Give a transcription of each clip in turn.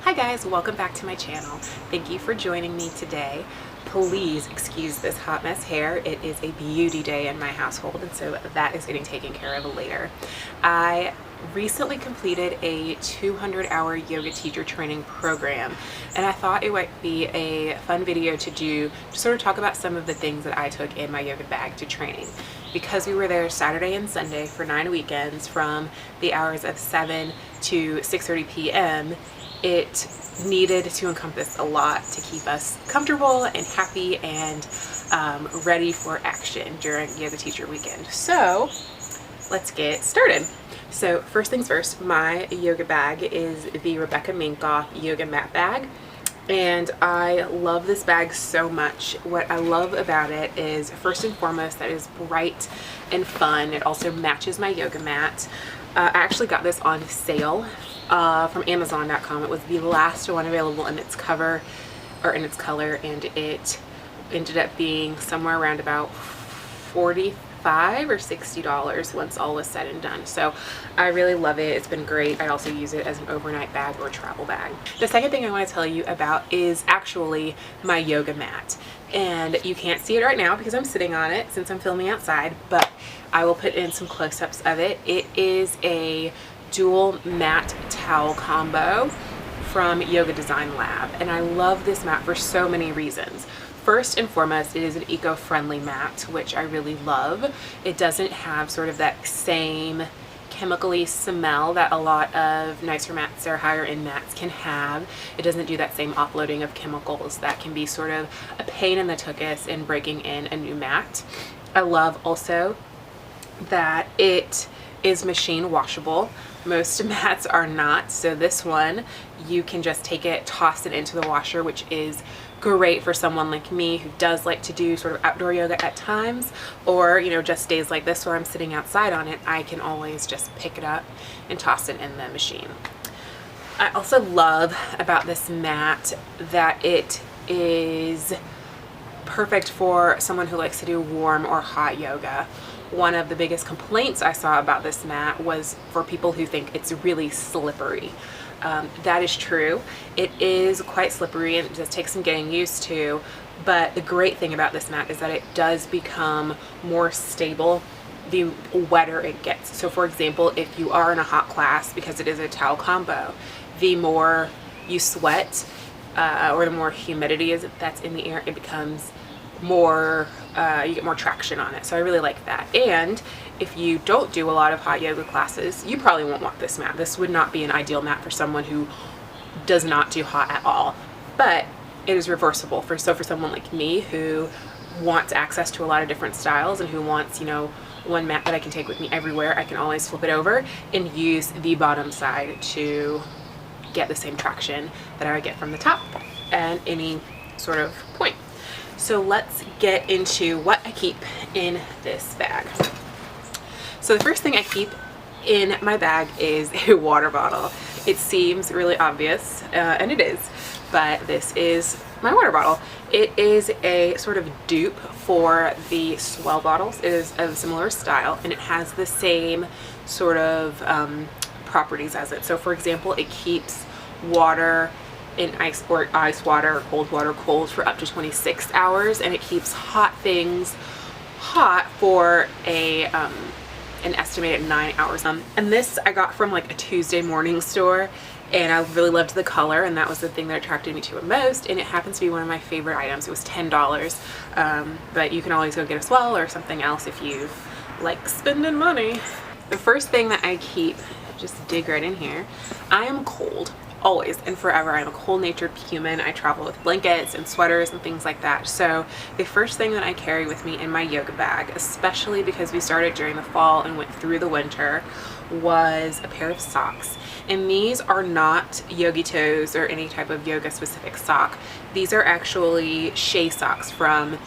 Hi guys, welcome back to my channel. Thank you for joining me today. Please excuse this hot mess hair. It is a beauty day in my household, and so that is getting taken care of later. I recently completed a 200-hour yoga teacher training program, and I thought it might be a fun video to do to sort of talk about some of the things that I took in my yoga bag to training. Because we were there Saturday and Sunday for 9 weekends from the hours of 7 to 6:30 p.m., it needed to encompass a lot to keep us comfortable and happy and ready for action during yoga teacher weekend. So let's get started. So first things first, my yoga bag is the Rebecca Minkoff Yoga Mat Bag. And I love this bag so much. What I love about it is, first and foremost, that it is bright and fun. It also matches my yoga mat. I actually got this on sale from Amazon.com. It was the last one available in its cover or in its color, and it ended up being somewhere around about $45 or $60 once all was said and done. So I really love it. It's been great. I also use it as an overnight bag or travel bag. The second thing I want to tell you about is actually my yoga mat. And you can't see it right now because I'm sitting on it since I'm filming outside, but I will put in some close-ups of it. It is a dual mat towel combo from Yoga Design Lab, and I love this mat for so many reasons. First and foremost, it is an eco-friendly mat, which I really love. It doesn't have sort of that same chemically smell that a lot of nicer mats or higher end mats can have. It doesn't do that same offloading of chemicals that can be sort of a pain in the tuchus in breaking in a new mat. I love also that it is machine washable. Most mats are not, so this one you can just take it, toss it into the washer, which is great for someone like me who does like to do sort of outdoor yoga at times, or just days like this where I'm sitting outside on it. I can always just pick it up and toss it in the machine. I also love about this mat that it is perfect for someone who likes to do warm or hot yoga. One of the biggest complaints I saw about this mat was for people who think it's really slippery. That is true. It is quite slippery and it just takes some getting used to, but the great thing about this mat is that it does become more stable the wetter it gets. So for example, if you are in a hot class, because it is a towel combo, the more you sweat or the more humidity that's in the air, it becomes more, you get more traction on it. So I really like that. And if you don't do a lot of hot yoga classes, you probably won't want this mat. This would not be an ideal mat for someone who does not do hot at all, but it is reversible for someone like me who wants access to a lot of different styles and who wants, one mat that I can take with me everywhere. I can always flip it over and use the bottom side to get the same traction that I would get from the top at any sort of point. So let's get into what I keep in this bag. So the first thing I keep in my bag is a water bottle. It seems really obvious, and it is, but this is my water bottle. It is a sort of dupe for the Swell bottles. It is of a similar style, and it has the same sort of properties as it. So for example, it keeps water in ice water or cold water cold for up to 26 hours, and it keeps hot things hot for an estimated 9 hours. And this I got from like a Tuesday morning store, and I really loved the color, and that was the thing that attracted me to it most, and it happens to be one of my favorite items. It was $10, but you can always go get a Swell or something else if you like spending money. The first thing that I keep, just dig right in here, I am cold. Always and forever. I'm a cold-natured human. I travel with blankets and sweaters and things like that. So the first thing that I carry with me in my yoga bag, especially because we started during the fall and went through the winter, was a pair of socks. And these are not yogi toes or any type of yoga specific sock. These are actually Shea socks from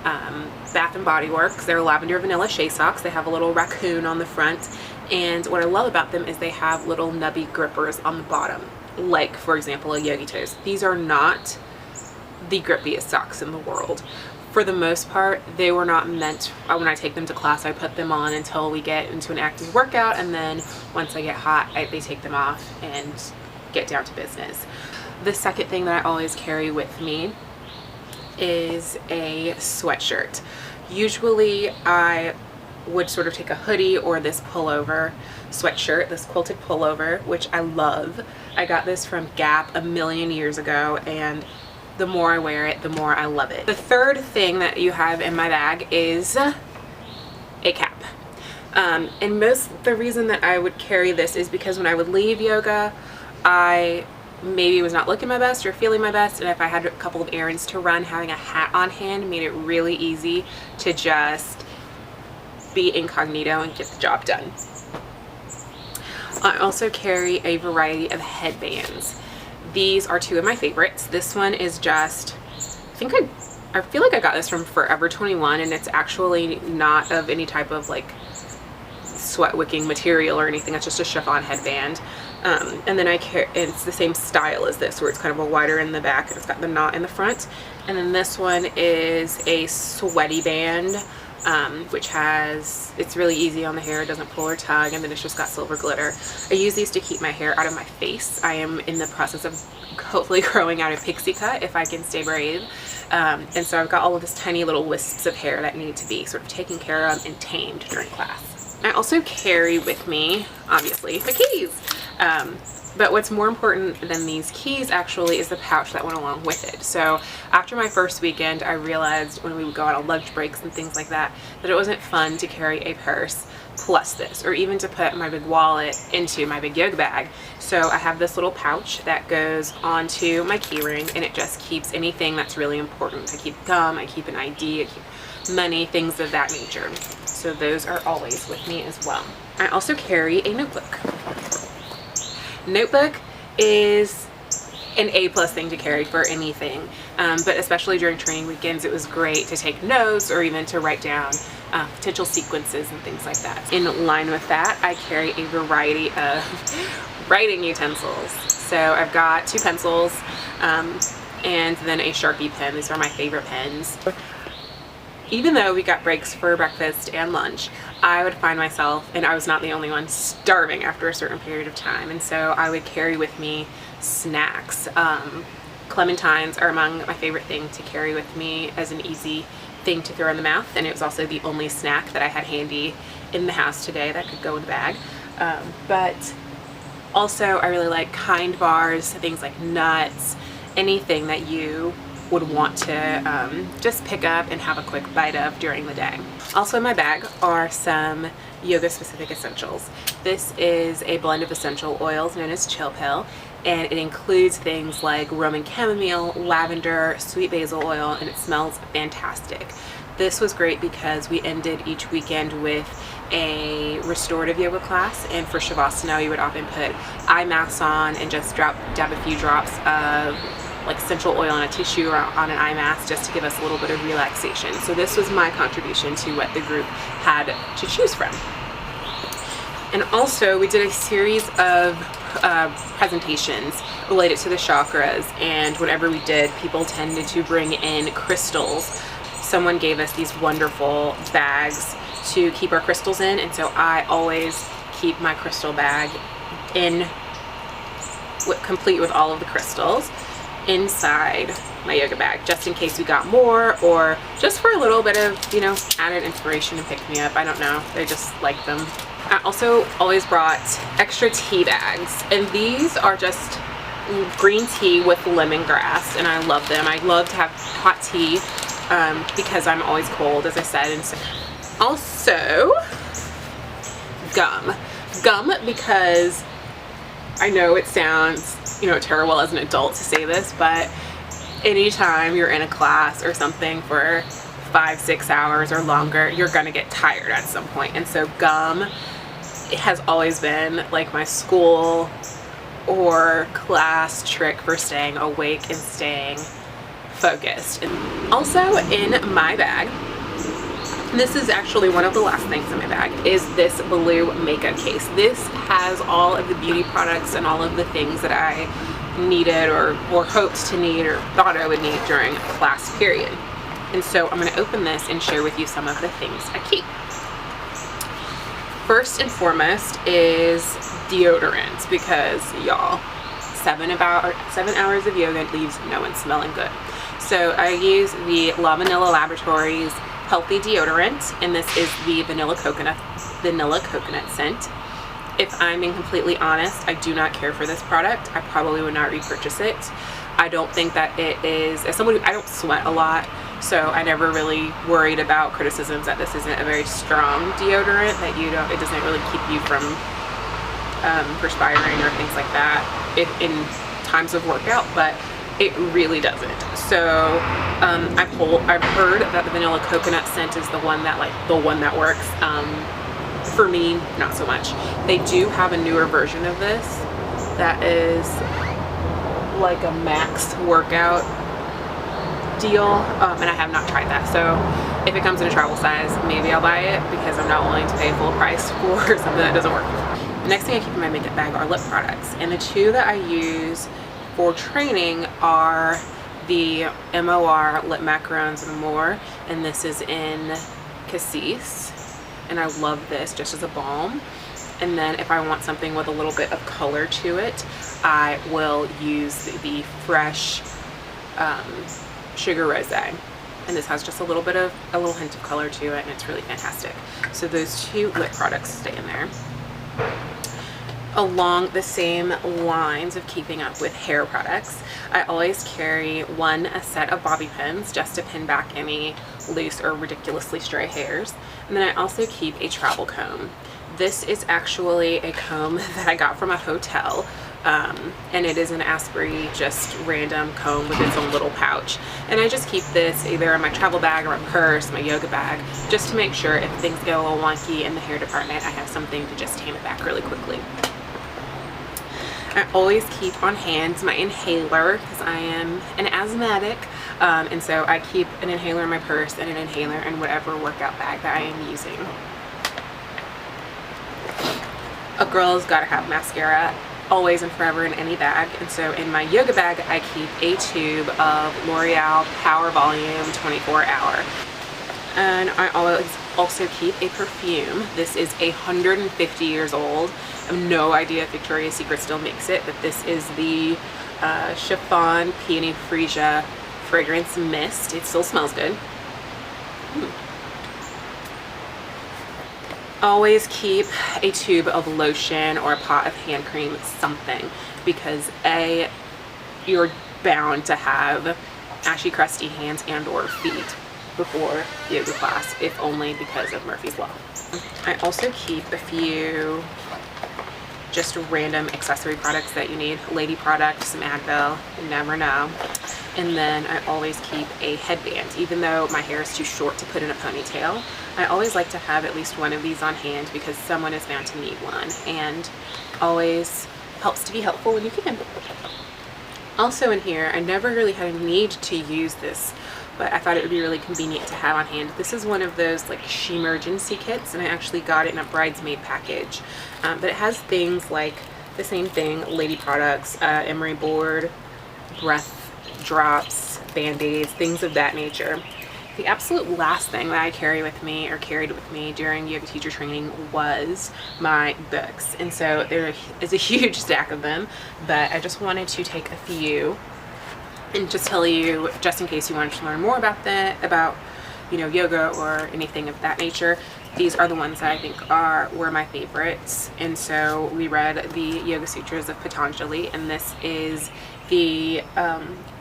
Bath and Body Works. They're lavender vanilla Shea socks. They have a little raccoon on the front, and what I love about them is they have little nubby grippers on the bottom, like for example a yogi toes. These are not the grippiest socks in the world. For the most part, they were not meant, when I take them to class, I put them on until we get into an active workout, and then once I get hot, they take them off and get down to business. The second thing that I always carry with me is a sweatshirt. Usually I would sort of take a hoodie or this pullover sweatshirt, this quilted pullover, which I love. I got this from Gap a million years ago, and the more I wear it, the more I love it. The third thing that you have in my bag is a cap. And the reason that I would carry this is because when I would leave yoga, I maybe was not looking my best or feeling my best, and if I had a couple of errands to run, having a hat on hand made it really easy to just be incognito and get the job done. I also carry a variety of headbands. These are two of my favorites. This one is just, I feel like I got this from Forever 21, and it's actually not of any type of like sweat wicking material or anything. It's just a chiffon headband. And then it's the same style as this, where it's kind of a wider in the back and it's got the knot in the front. And then this one is a sweaty band, which it's really easy on the hair, it doesn't pull or tug, and then it's just got silver glitter. I use these to keep my hair out of my face. I am in the process of hopefully growing out a pixie cut if I can stay brave. And so I've got all of this tiny little wisps of hair that need to be sort of taken care of and tamed during class. I also carry with me, obviously, my keys. But what's more important than these keys actually is the pouch that went along with it. So after my first weekend, I realized when we would go out on lunch breaks and things like that, that it wasn't fun to carry a purse plus this, or even to put my big wallet into my big yoga bag. So I have this little pouch that goes onto my key ring, and it just keeps anything that's really important. I keep gum, I keep an ID, I keep money, things of that nature. So those are always with me as well. I also carry a notebook. Notebook is an A+ thing to carry for anything, but especially during training weekends, it was great to take notes or even to write down potential sequences and things like that. In line with that, I carry a variety of writing utensils. So I've got 2 pencils and then a Sharpie pen. These are my favorite pens. Even though we got breaks for breakfast and lunch, I would find myself, and I was not the only one, starving after a certain period of time. And so I would carry with me snacks. Clementines are among my favorite thing to carry with me as an easy thing to throw in the mouth. And it was also the only snack that I had handy in the house today that could go in the bag. But also I really like Kind bars, things like nuts, anything that you would want to just pick up and have a quick bite of during the day. Also in my bag are some yoga specific essentials. This is a blend of essential oils known as Chill Pill, and it includes things like Roman chamomile, lavender, sweet basil oil, and it smells fantastic. This was great because we ended each weekend with a restorative yoga class, and for Shavasana we would often put eye masks on and just dab a few drops of like essential oil on a tissue or on an eye mask just to give us a little bit of relaxation. So this was my contribution to what the group had to choose from. And also we did a series of presentations related to the chakras, and whenever we did, people tended to bring in crystals. Someone gave us these wonderful bags to keep our crystals in, and so I always keep my crystal bag complete with all of the crystals inside my yoga bag, just in case we got more, or just for a little bit of, you know, added inspiration and pick me up. I don't know, they just like them. I also always brought extra tea bags, and these are just green tea with lemongrass, and I love them. I love to have hot tea because I'm always cold, as I said. And so also gum, because I know it sounds, you know, terrible as an adult to say this, but anytime you're in a class or something for 5-6 hours or longer, you're gonna get tired at some point. And so gum, it has always been like my school or class trick for staying awake and staying focused. And also in my bag, this is actually one of the last things in my bag, is this blue makeup case. This has all of the beauty products and all of the things that I needed or hoped to need or thought I would need during a class period. And so I'm going to open this and share with you some of the things I keep. First and foremost is deodorant, because y'all, 7 hours of yoga leaves no one smelling good. So I use the Lavanilla Laboratories Healthy Deodorant, and this is the vanilla coconut scent. If I'm being completely honest, I do not care for this product. I probably would not repurchase it. I don't think that it is, as someone who, I don't sweat a lot, so I never really worried about criticisms that this isn't a very strong deodorant, that it doesn't really keep you from perspiring or things like that in times of workout, but it really doesn't. So I've heard that the vanilla coconut scent is the one that works. For me, not so much. They do have a newer version of this that is like a max workout deal, and I have not tried that. So if it comes in a travel size, maybe I'll buy it, because I'm not willing to pay full price for something that doesn't work. The next thing I keep in my makeup bag are lip products, and the two that I use for training are the MOR Lip Macaron Balm, and this is in Cacia, and I love this just as a balm. And then if I want something with a little bit of color to it, I will use the Fresh Sugar Rosé, and this has just a little hint of color to it, and it's really fantastic. So those two lip products stay in there. Along the same lines of keeping up with hair products, I always carry a set of bobby pins just to pin back any loose or ridiculously stray hairs. And then I also keep a travel comb. This is actually a comb that I got from a hotel, and it is an Asprey, just random comb with its own little pouch. And I just keep this either in my travel bag or my purse, my yoga bag, just to make sure if things get a little wonky in the hair department, I have something to just tan it back really quickly. I always keep on hand my inhaler, because I am an asthmatic, and so I keep an inhaler in my purse and an inhaler in whatever workout bag that I am using. A girl's gotta have mascara always and forever in any bag, and so in my yoga bag I keep a tube of L'Oreal Power Volume 24 Hour. And I always also keep a perfume. This is 150 years old. I have no idea if Victoria's Secret still makes it, but this is the Chiffon Peony Freesia Fragrance Mist. It still smells good. Always keep a tube of lotion or a pot of hand cream, something, because you're bound to have ashy, crusty hands and or feet before yoga class, if only because of Murphy's Law. I also keep a few just random accessory products that you need. Lady product, some Advil, you never know. And then I always keep a headband. Even though my hair is too short to put in a ponytail, I always like to have at least one of these on hand, because someone is bound to need one, and always helps to be helpful when you can. Also in here, I never really had a need to use this, but I thought it would be really convenient to have on hand. This is one of those like Minimergency kits, and I actually got it in a bridesmaid package. But it has things like the same thing, lady products, emery board, breath drops, band-aids, things of that nature. The absolute last thing that I carried with me during yoga teacher training was my books. And so there is a huge stack of them, but I just wanted to take a few and just tell you, just in case you wanted to learn more about yoga or anything of that nature. These are the ones that I think were my favorites. And so we read the Yoga Sutras of Patanjali, and this is the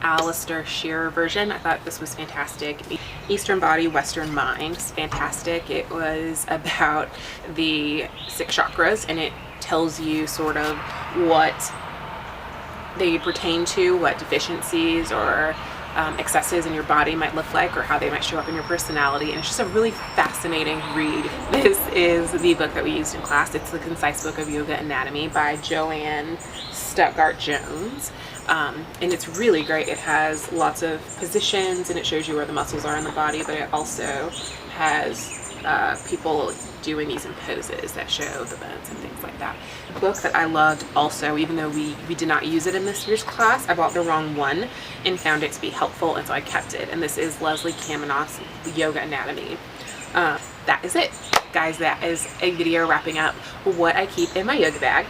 Allistair Shearer version. I thought this was fantastic. Eastern Body, Western Mind, fantastic. It was about the 6 chakras, and it tells you sort of what they pertain to, what deficiencies or excesses in your body might look like, or how they might show up in your personality. And it's just a really fascinating read. This is the book that we used in class. It's the Concise Book of Yoga Anatomy by Joanne Stuttgart Jones. And it's really great. It has lots of positions, and it shows you where the muscles are in the body, but it also has people doing these in poses that show the bones and things like that. A book that I loved also, even though we did not use it in this year's class, I bought the wrong one and found it to be helpful, and so I kept it. And this is Leslie Kaminoff's Yoga Anatomy. That is it, guys. That is a video wrapping up what I keep in my yoga bag.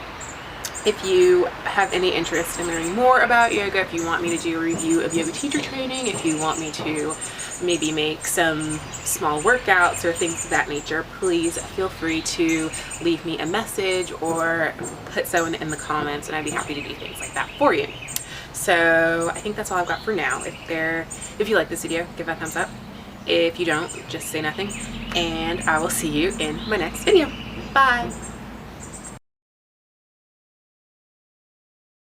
If you have any interest in learning more about yoga, if you want me to do a review of yoga teacher training, if you want me to maybe make some small workouts or things of that nature, please feel free to leave me a message or put so in the comments, and I'd be happy to do things like that for you. So I think that's all I've got for now. If you like this video, give it a thumbs up. If you don't, just say nothing, and I will see you in my next video. Bye.